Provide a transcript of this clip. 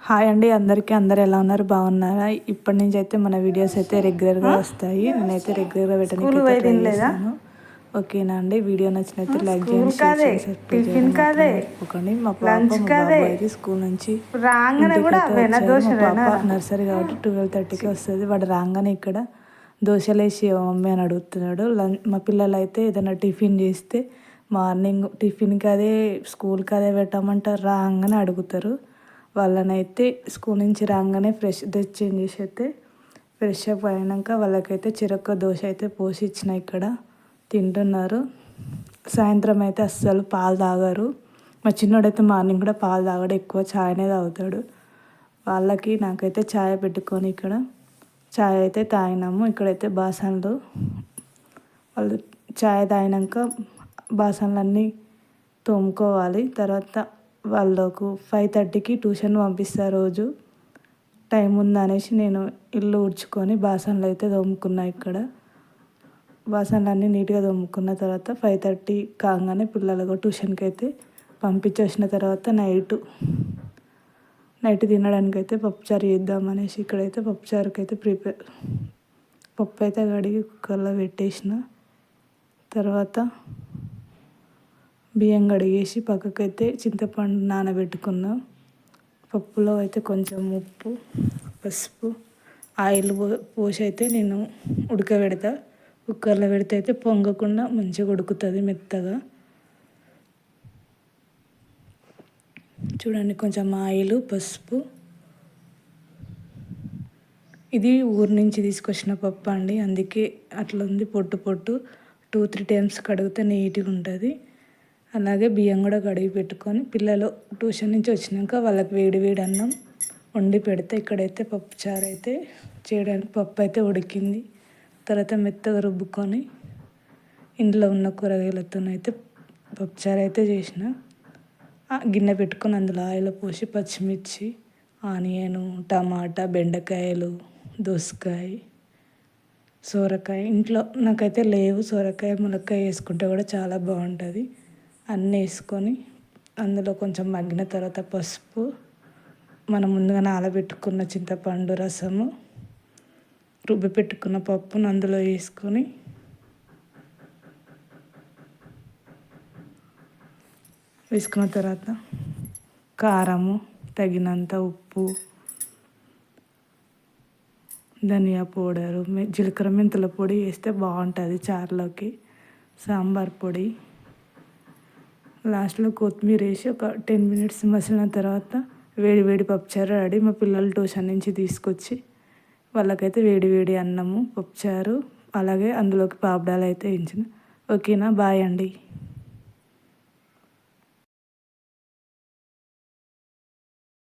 Hi అండి అందరికీ. అందరు ఎలా ఉన్నారు? బాగున్నారా? ఇప్పటి నుంచి అయితే మన వీడియోస్ అయితే రెగ్యులర్గా వస్తాయి. నేనైతే రెగ్యులర్గా పెట్టడానికి ట్రై చేస్తాను. ఓకేనా అండి? వీడియో నచ్చినైతే లైక్ చేయండి, షేర్ చేయండి, సబ్స్క్రైబ్ చేయడం మర్చిపోకండి. మా పాప మా బాబు అయితే స్కూల్ నుంచి మా పాప నర్సరీ కాబట్టి 12:30కి వస్తుంది. వాడు రాగానే ఇక్కడ దోశలు వేసి మమ్మీ అని అడుగుతున్నాడు. మా పిల్లలు అయితే ఏదైనా టిఫిన్ చేస్తే మార్నింగ్ టిఫిన్కి అదే స్కూల్కి అదే పెట్టమంటారు. రాగానే అడుగుతారు. వాళ్ళనైతే స్కూల్ నుంచి రాగానే డ్రెస్ చేంజ్ చేసి అయితే ఫ్రెష్ అప్ అయినాక వాళ్ళకైతే చెరొక్క దోశ అయితే పోసి ఇచ్చిన. ఇక్కడ తింటున్నారు. సాయంత్రం అయితే అస్సలు పాలు తాగరు. మా చిన్నోడైతే మార్నింగ్ కూడా పాలు తాగడు, ఎక్కువ ఛాయ్నే తాగుతాడు. వాళ్ళకి నాకైతే ఛాయ్ పెట్టుకొని ఇక్కడ ఛాయ్ అయితే తాగినాము. ఇక్కడైతే బాసనలు వాళ్ళు ఛాయ్ తాగినాక బాసనలన్నీ తోముకోవాలి. తర్వాత వాళ్ళకు 5:30కి ట్యూషన్ పంపిస్తారు. రోజు టైం ఉందనేసి నేను ఇల్లు ఊడ్చుకొని బాసనలు అయితే తోముకున్నా. ఇక్కడ బాసనలు నీట్గా తోముకున్న తర్వాత 5:30 కాగానే పిల్లలకు ట్యూషన్కి అయితే పంపించేసిన తర్వాత నైట్ తినడానికి అయితే పప్పుచారు చేద్దామనేసి ఇక్కడైతే పప్పుచారుకి అయితే పప్పు అయితే కడిగి కుక్కర్లో పెట్టేసిన. తర్వాత బియ్యం కడిగేసి పక్కకైతే చింతపండు నానబెట్టుకున్నా. పప్పులో అయితే కొంచెం ఉప్పు, పసుపు, ఆయిల్ పోసి అయితే నేను ఉడకబెడతా. కుక్కర్లో పెడితే అయితే పొంగకుండా మంచిగా ఉడుకుతుంది మెత్తగా. చూడండి, కొంచెం ఆయిల్, పసుపు. ఇది ఊరు నుంచి తీసుకొచ్చిన పప్పు అండి, అందుకే అట్లా ఉంది. పొట్టు 2-3 టైమ్స్ కడిగితే నీట్గా ఉంటుంది. అలాగే బియ్యం కూడా కడిగి పెట్టుకొని పిల్లలు ట్యూషన్ నుంచి వచ్చినాక వాళ్ళకి వేడి అన్నం వండి పెడితే ఇక్కడైతే పప్పుచారు అయితే చేయడానికి పప్పు అయితే ఉడికింది. తర్వాత మెత్తగా రుబ్బుకొని ఇంట్లో ఉన్న కూరగాయలతోనైతే పప్పుచారు అయితే చేసిన. గిన్నె పెట్టుకొని అందులో ఆయిల్ పోసి పచ్చిమిర్చి, ఆనియన్, టమాటా, బెండకాయలు, దోసకాయ, సొరకాయ ఇంట్లో నాకైతే లేవు. సొరకాయ, మునక్కాయ వేసుకుంటే కూడా చాలా బాగుంటుంది. అన్నీ వేసుకొని అందులో కొంచెం మగ్గిన తర్వాత పసుపు, మనం ముందుగా నానబెట్టుకున్న చింతపండు రసము, రుబ్బి పెట్టుకున్న పప్పును అందులో వేసుకొని వేసుకున్న తర్వాత కారము, తగినంత ఉప్పు, ధనియా పౌడరు, జీలకర్ర మెంతుల పొడి వేస్తే బాగుంటుంది చారులోకి. సాంబార్ పొడి, లాస్ట్లో కొత్తిమీర వేసి ఒక 10 minutes మసిలిన తర్వాత వేడి పప్పుచారు రెడీ. మా పిల్లలు ట్యూషన్ నుంచి తీసుకొచ్చి వాళ్ళకైతే వేడి అన్నము, పప్పుచారు, అలాగే అందులోకి పాపడాలు అయితే వేయించిన. ఓకేనా? బాయ్ అండి.